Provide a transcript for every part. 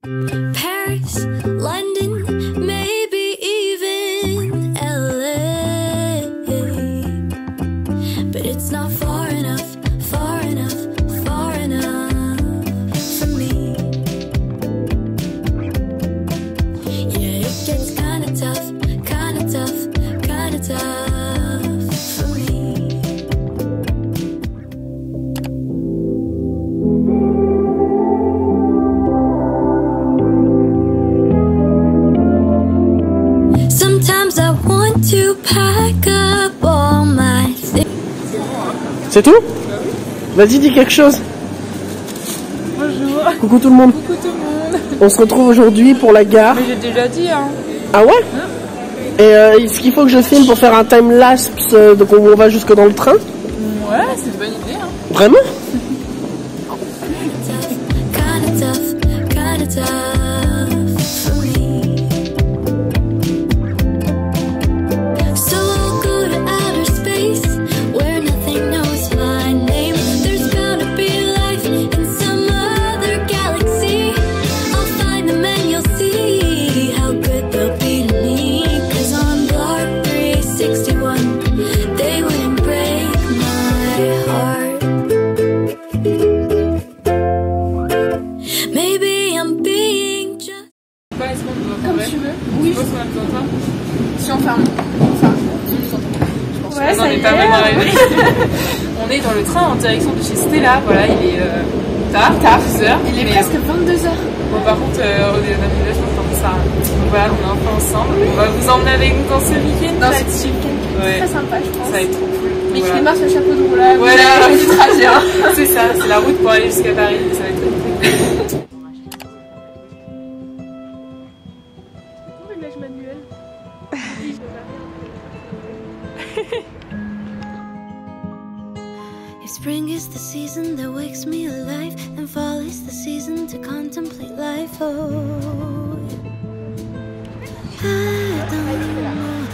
Paris, London, maybe even LA. But it's not far enough, far enough, far enough for me. Yeah, it gets kinda tough, kinda tough, kinda tough for me. Sometimes I want to pack up all my things. C'est tout? Vas-y, dis quelque chose. Bonjour. Coucou tout le monde. Coucou tout le monde. On se retrouve aujourd'hui pour la gare. Mais j'ai déjà dit, hein. Ah ouais? Et est-ce qu'il faut que je filme pour faire un time-lapse donc on va jusque dans le train? Ouais, c'est une bonne idée, hein. Vraiment? Kinda tough, kinda tough for me. So I'll go to outer space where nothing knows my name. There's gotta be life in some other galaxy. I'll find them and you'll see how good they'll be to me. 'Cause on Block 361 they wouldn't break my heart. Maybe I'm being just. Comme tu veux. Oui. Si on ferme. Ouais, on est pas mal arrivé. On est dans le train en direction de chez Stella. Voilà, il est tard, 12h. Il est presque 22h. Bon, par contre, on a mis là, je pense que ça. Donc voilà, on est un peu ensemble. On va vous emmener avec nous dans ce week-end. Dans ce petit week-end. Ouais. Très sympa, je pense. Ça va être trop cool. Mais voilà. qui démarre le chapeau de roulage. Voilà, du trajet. Hein. C'est ça, c'est la route pour aller jusqu'à Paris. Ça va être très cool. Réglage manuel. If spring is the season that wakes me alive, and fall is the season to contemplate life. Oh, I don't know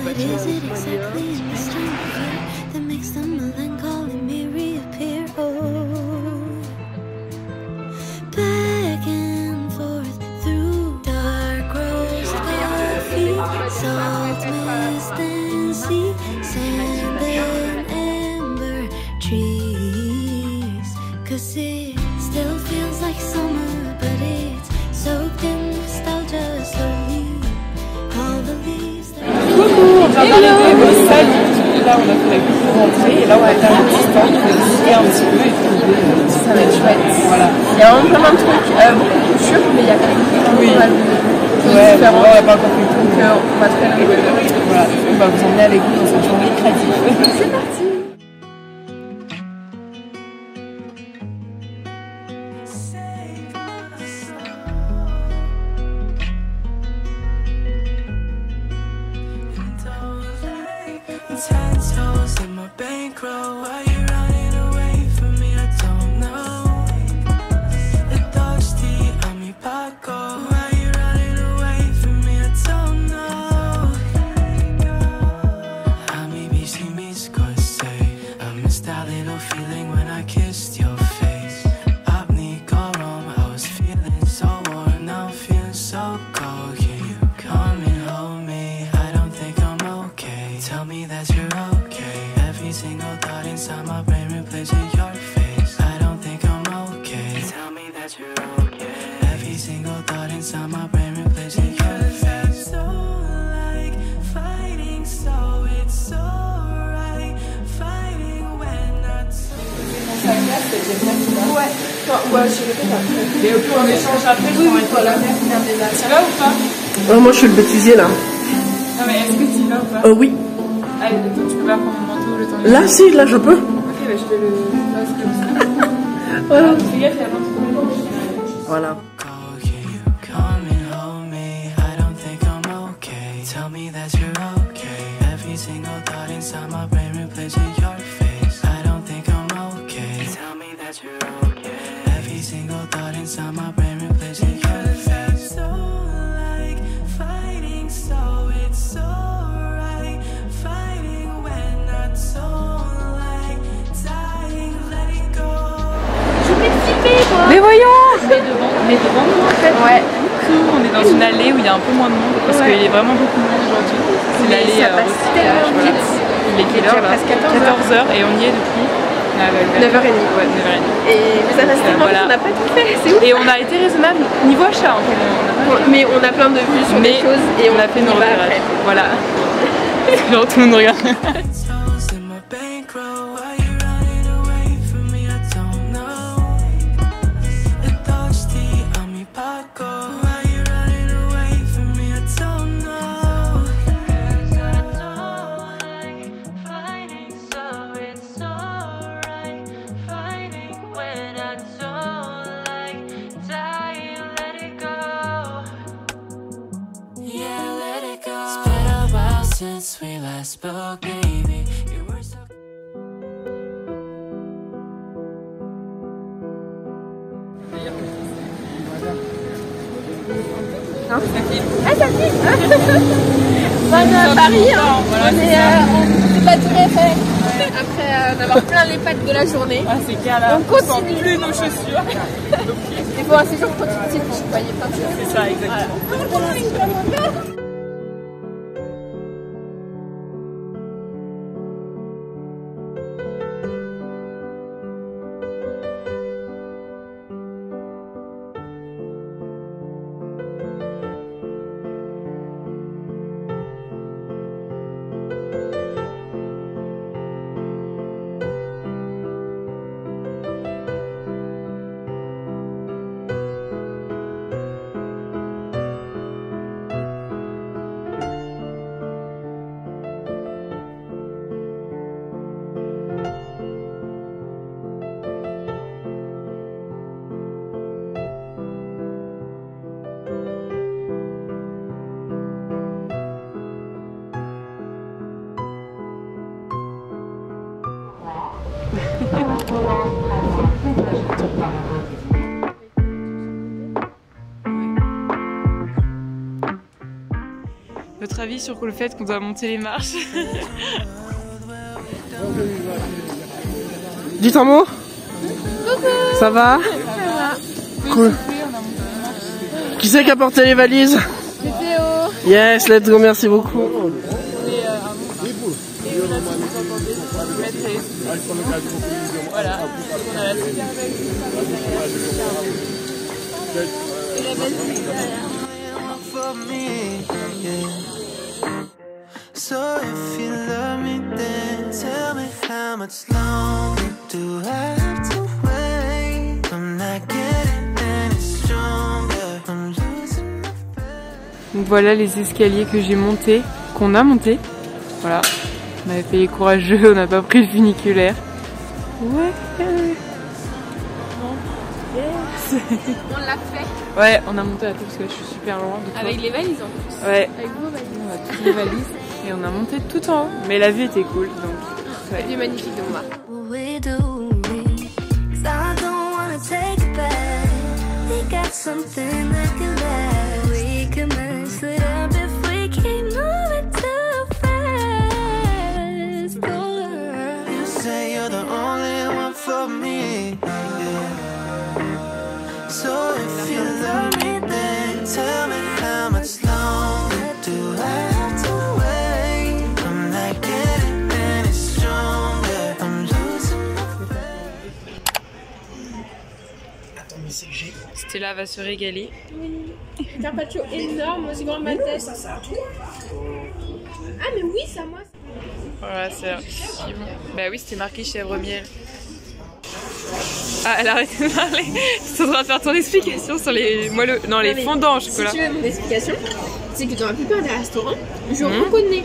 what is it exactly in this time of year that makes the melancholy me reappear. Oh, back and forth through dark roast coffee, salt mist and sea, sand and amber trees. 'Cause it still feels like summer, but it's soaked in nostalgia slowly. All the leaves that... Coucou, on vient d'arriver au stade. Là, on a fait la queue pour rentrer. Et là, on va faire un petit stand pour visiter un petit peu. Et ça va être chouette. Voilà. Il y a vraiment plein de trucs. Beaucoup de couture, mais il y a quand même pas mal de choses différentes. On n'a pas encore fait tout. Donc, on va très bien rigoler. Voilà, on va vous emmener avec nous dans cette journée créative. C'est parti. Ouais, je vais faire. Et au plus on échange après, je pourrais pas la faire. Tu vas ou pas? Moi je suis le bêtisier là. Non mais est-ce que tu y vas ou pas? Oui. Allez, toi, tu peux pas prendre mon manteau le temps de... Là si, là je peux. Ok, bah je vais le... Voilà. Fais gaffe, il y a un truc. Voilà. Mais voyons! Mais devant nous. fait. Ouais. On est dans une allée où il y a un peu moins de monde parce qu'il est vraiment beaucoup de monde aujourd'hui. C'est l'allée recyclage. Voilà. Il est quelle heure là? 14h et on y est depuis 9h30. Ouais, 9h30. Et mais ça passe tellement vite, on n'a pas tout fait, c'est ouf. Et on a été raisonnable niveau achat. Mais on a plein de vues sur des choses et on a fait nos repérages. Voilà. Genre tout le monde regarde. Since we last spoke, baby, you were so. Ah, ça fait Bonne Paris, hein. Voilà, on s'est pas tout fait. Après d'avoir plein les pattes de la journée. Ah, c'est clair là, on continue plus nos chaussures. Il faut un séjour productif, vous voyez pas. C'est ça, exactement. Voilà. Votre avis sur le fait qu'on doit monter les marches? Dites un mot. Coucou. Ça va? Cool. Qui c'est qui a porté les valises? C'est Théo. Yes, let's go, merci beaucoup. Voilà, on a la super belle Et la belle So if you love me, then tell me how much longer do I have to wait? I'm not getting any stronger. I'm losing my faith. Donc voilà les escaliers que j'ai montés, qu'on a montés. Voilà, on avait fait les courageux, on n'a pas pris le funiculaire. Ouais. Yes. On l'a fait. Ouais, on a monté la tour parce que là, je suis super loin. Avec les valises en plus. Ouais. Avec vos valises. On a toutes les valises et on a monté tout en haut. Mais la vue était cool donc. Ouais. C'est magnifique de moi. We do it, 'cause I don't wanna take it back. We got something that can last. We can mess it up if we keep moving too fast. Oh, you say you're the only one for me. Yeah. So if you love me, then tell me how much longer do I have to wait? I'm not getting any stronger. I'm losing my faith. Stella va se régaler. Carpaccio énorme, aussi grand que ma tête. Ah mais oui, ça moi. Voilà, c'est archi bon. Bah oui, c'était marqué chèvre miel. Ah, elle a arrêté de parler. Tu es en train de faire ton explication sur les moelleux. Non, les fondants au chocolat. Si tu veux mon explication, c'est que dans la plupart des restaurants, je reconnais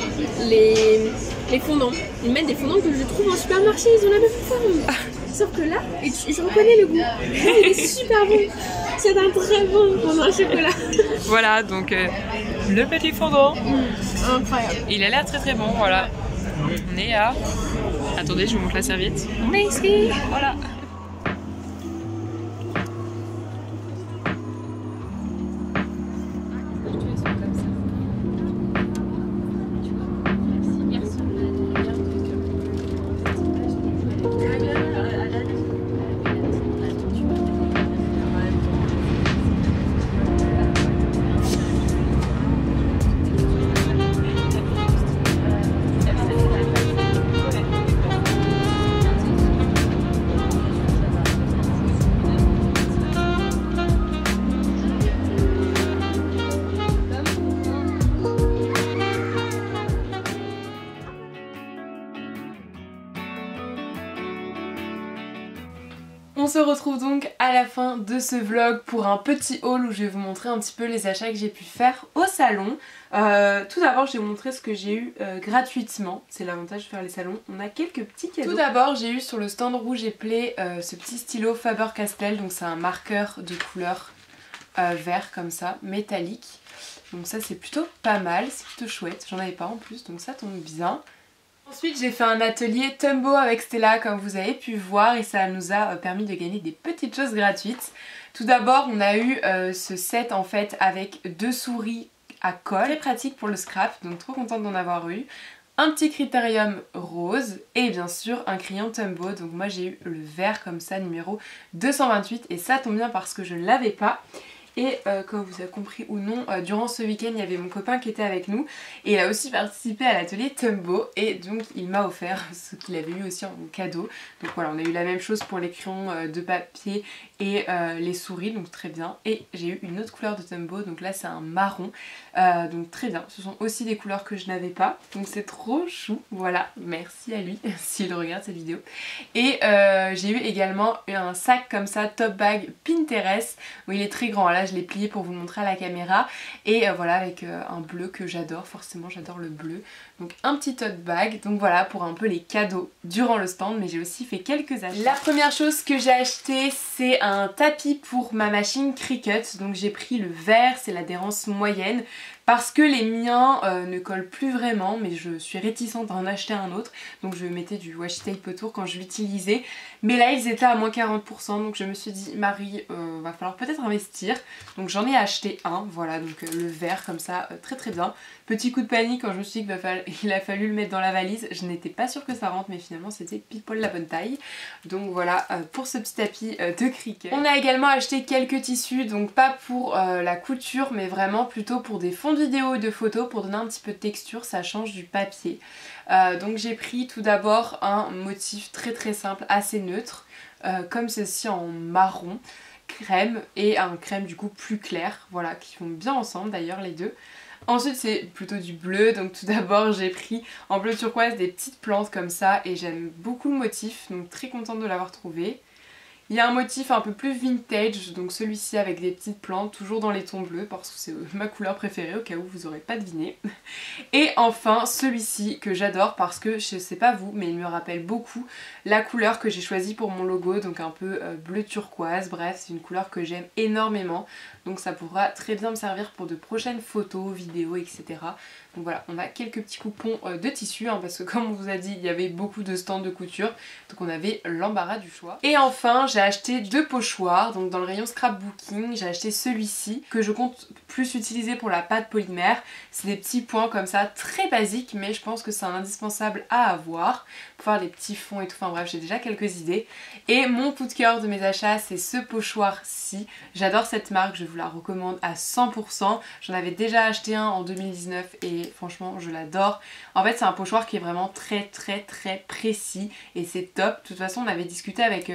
les fondants. Ils mettent des fondants que je trouve en supermarché, ils ont la même forme. Sauf que là, je reconnais le goût. Il est super bon. C'est un très bon fondant au chocolat. Voilà, donc le petit fondant. Incroyable. Il a l'air très très bon, voilà. On est à... Attendez, je vous montre la serviette. On est ici, voilà. On se retrouve donc à la fin de ce vlog pour un petit haul où je vais vous montrer un petit peu les achats que j'ai pu faire au salon. Tout d'abord, je vais vous montrer ce que j'ai eu gratuitement. C'est l'avantage de faire les salons. On a quelques petits cadeaux. Tout d'abord, j'ai eu sur le stand rouge et play ce petit stylo Faber-Castell. Donc c'est un marqueur de couleur vert comme ça, métallique. Donc ça c'est plutôt pas mal, c'est plutôt chouette. J'en avais pas en plus, donc ça tombe bien. Ensuite j'ai fait un atelier Tumbo avec Stella comme vous avez pu voir et ça nous a permis de gagner des petites choses gratuites. Tout d'abord on a eu ce set en fait avec 2 souris à colle, très pratique pour le scrap, donc trop contente d'en avoir eu. Un petit critérium rose et bien sûr un crayon Tumbo, donc moi j'ai eu le vert comme ça numéro 228 et ça tombe bien parce que je ne l'avais pas. Et comme vous avez compris ou non, durant ce week-end il y avait mon copain qui était avec nous et il a aussi participé à l'atelier Tumbo et donc il m'a offert ce qu'il avait eu aussi en cadeau. Donc voilà, on a eu la même chose pour les crayons de papier et les souris, donc très bien. Et j'ai eu une autre couleur de Tumbo, donc là c'est un marron, donc très bien. Ce sont aussi des couleurs que je n'avais pas, donc c'est trop chou. Voilà, merci à lui s'il regarde cette vidéo. Et j'ai eu également un sac comme ça, top bag Pinterest, où il est très grand. Là je l'ai plié pour vous le montrer à la caméra et voilà avec un bleu que j'adore, forcément j'adore le bleu. Donc un petit tote bag, donc voilà pour un peu les cadeaux durant le stand, mais j'ai aussi fait quelques achats. La première chose que j'ai acheté c'est un tapis pour ma machine Cricut, donc j'ai pris le vert, c'est l'adhérence moyenne. Parce que les miens ne collent plus vraiment, mais je suis réticente à en acheter un autre. Donc je mettais du washi tape autour quand je l'utilisais. Mais là ils étaient à moins 40%, donc je me suis dit Marie, va falloir peut-être investir. Donc j'en ai acheté un, voilà, donc le vert comme ça, très très bien. Petit coup de panique quand je me suis dit qu'il a fallu le mettre dans la valise. Je n'étais pas sûre que ça rentre, mais finalement c'était pile poil la bonne taille. Donc voilà pour ce petit tapis de Cricut. On a également acheté quelques tissus, donc pas pour la couture, mais vraiment plutôt pour des fonds de vidéo et de photos pour donner un petit peu de texture, ça change du papier. Donc j'ai pris tout d'abord un motif très très simple, assez neutre, comme ceci en marron crème et un crème du coup plus clair, voilà, qui vont bien ensemble d'ailleurs les deux. Ensuite c'est plutôt du bleu, donc tout d'abord j'ai pris en bleu turquoise des petites plantes comme ça et j'aime beaucoup le motif, donc très contente de l'avoir trouvé. Il y a un motif un peu plus vintage, donc celui-ci avec des petites plantes, toujours dans les tons bleus parce que c'est ma couleur préférée au cas où vous n'aurez pas deviné. Et enfin celui-ci que j'adore parce que je sais pas vous mais il me rappelle beaucoup la couleur que j'ai choisie pour mon logo, donc un peu bleu turquoise, bref c'est une couleur que j'aime énormément. Donc ça pourra très bien me servir pour de prochaines photos, vidéos, etc. Donc voilà, on a quelques petits coupons de tissu hein, parce que comme on vous a dit, il y avait beaucoup de stands de couture, donc on avait l'embarras du choix. Et enfin, j'ai acheté 2 pochoirs, donc dans le rayon scrapbooking, j'ai acheté celui-ci que je compte plus utiliser pour la pâte polymère. C'est des petits points comme ça, très basiques, mais je pense que c'est un indispensable à avoir pour faire des petits fonds et tout. Enfin bref, j'ai déjà quelques idées. Et mon coup de cœur de mes achats, c'est ce pochoir-ci. J'adore cette marque, je vous la recommande à 100%. J'en avais déjà acheté un en 2019 et franchement je l'adore. En fait c'est un pochoir qui est vraiment très précis et c'est top. De toute façon on avait discuté avec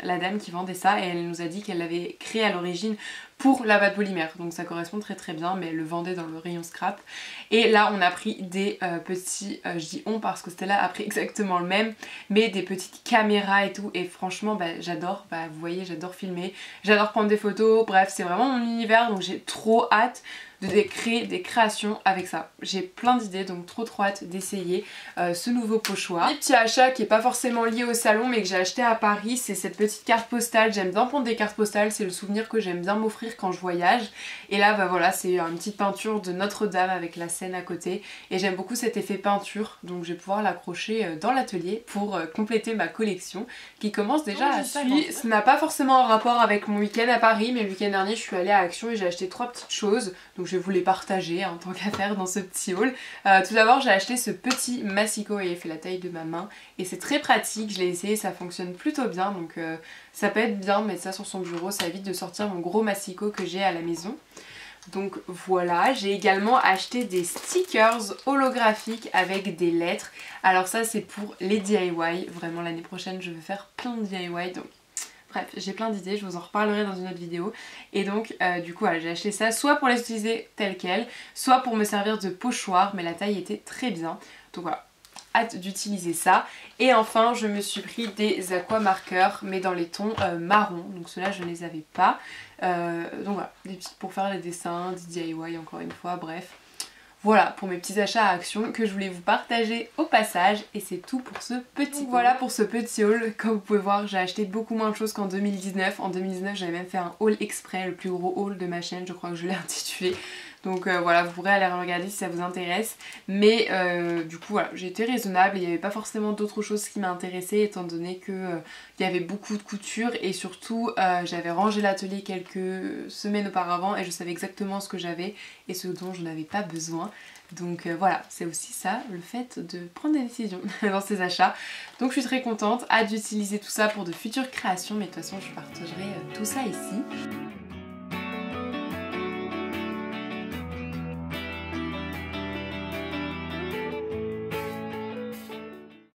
la dame qui vendait ça et elle nous a dit qu'elle l'avait créé à l'origine pour la pâte polymère, donc ça correspond très bien, mais elle le vendait dans le rayon scrap. Et là on a pris des petits, je dis on parce que Stella a pris exactement le même, mais des petites caméras et tout, et franchement j'adore, vous voyez j'adore filmer, j'adore prendre des photos, bref c'est vraiment mon univers, donc j'ai trop hâte de créer des créations avec ça. J'ai plein d'idées, donc trop hâte d'essayer ce nouveau pochoir. Un petit achat qui est pas forcément lié au salon mais que j'ai acheté à Paris, c'est cette petite carte postale. J'aime bien prendre des cartes postales, c'est le souvenir que j'aime bien m'offrir quand je voyage. Et là voilà, c'est une petite peinture de Notre-Dame avec la Seine à côté et j'aime beaucoup cet effet peinture, donc je vais pouvoir l'accrocher dans l'atelier pour compléter ma collection qui commence déjà à s'agrandir. Ça n'a pas forcément un rapport avec mon week-end à Paris, mais le week-end dernier je suis allée à Action et j'ai acheté 3 petites choses, donc je vais vous les partager en tant qu'à faire dans ce petit haul. Tout d'abord j'ai acheté ce petit massicot et il fait la taille de ma main et c'est très pratique, je l'ai essayé, ça fonctionne plutôt bien, donc ça peut être bien de mettre ça sur son bureau, ça évite de sortir mon gros massicot que j'ai à la maison. Donc voilà, j'ai également acheté des stickers holographiques avec des lettres. Alors ça c'est pour les DIY, vraiment l'année prochaine je vais faire plein de DIY, donc bref, j'ai plein d'idées, je vous en reparlerai dans une autre vidéo. Et donc du coup voilà, j'ai acheté ça soit pour les utiliser telles quelles, soit pour me servir de pochoir, mais la taille était très bien. Donc voilà, hâte d'utiliser ça. Et enfin je me suis pris des aqua marqueurs mais dans les tons marron, donc ceux-là je ne les avais pas. Donc voilà, des petites pour faire les dessins, des DIY encore une fois, bref. Voilà pour mes petits achats à Action que je voulais vous partager au passage, et c'est tout pour ce petit haul. Voilà pour ce petit haul. Comme vous pouvez voir, j'ai acheté beaucoup moins de choses qu'en 2019. En 2019 j'avais même fait un haul exprès, le plus gros haul de ma chaîne, je crois que je l'ai intitulé. Donc voilà, vous pourrez aller regarder si ça vous intéresse. Mais du coup voilà, j'ai été raisonnable, il n'y avait pas forcément d'autres choses qui m'intéressaient étant donné que il y avait beaucoup de couture, et surtout j'avais rangé l'atelier quelques semaines auparavant et je savais exactement ce que j'avais et ce dont je n'avais pas besoin. Donc voilà, c'est aussi ça, le fait de prendre des décisions dans ces achats. Donc je suis très contente, hâte d'utiliser tout ça pour de futures créations, mais de toute façon je partagerai tout ça ici.